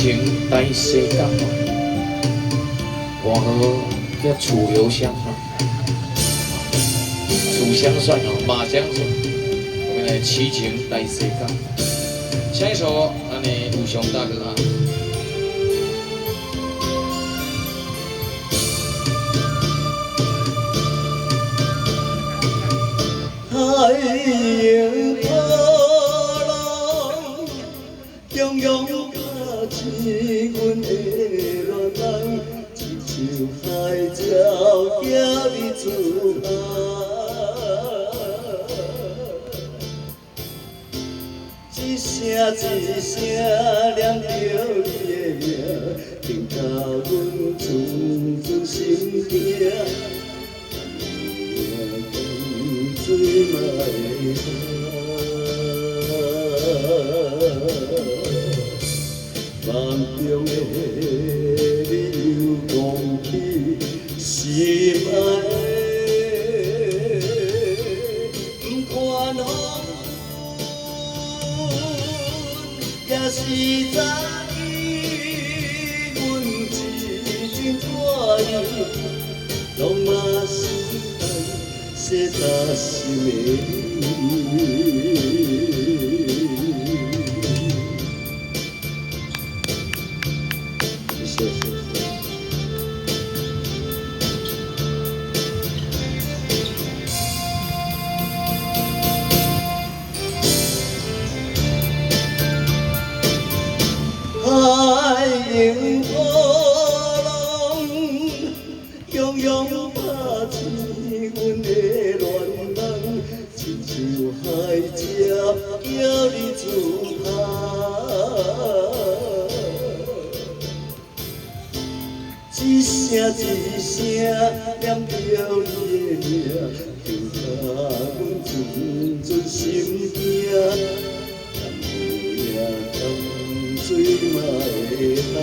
情在世间，外号叫楚留香，楚香帅哦，马香帅。我们来痴情在世间，下一首咱的有上大哥啊。海迎波浪，汹涌拍起阮的恋人，亲像海鸟行入厝内，一声一声念着你的名，听甲阮寸寸心痛。水嘛会淡，梦中的你又讲起心爱的，不管风雨，也是早已阮一情带意，拢嘛是。这扎心的海迎波浪，汹涌拍起阮的恋人，亲像海鸟行入厝内，一声一声念着你的名，听甲阮寸寸心痛。水嘛会淡，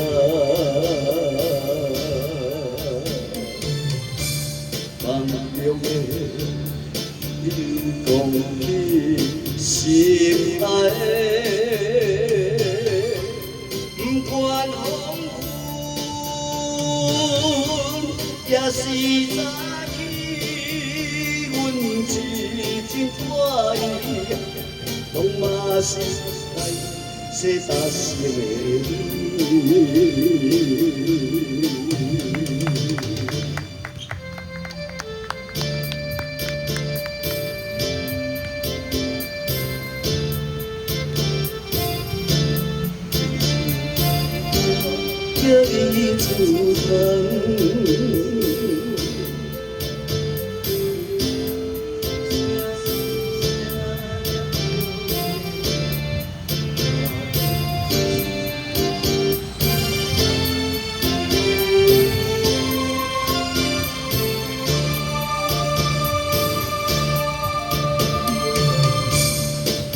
梦中的你讲起心爱的，不管风雨，也是早起阮一情带意，拢嘛是这扎心的叫你出门。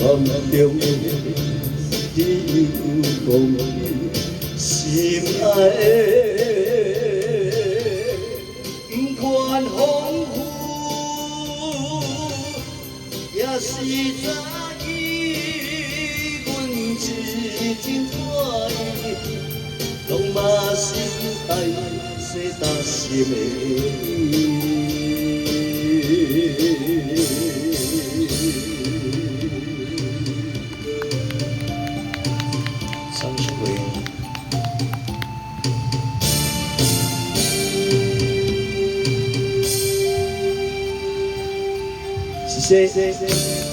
梦中的你又讲起心爱的，不管风雨，也是早起阮一情带意，拢嘛是爱这扎心的。谢谢。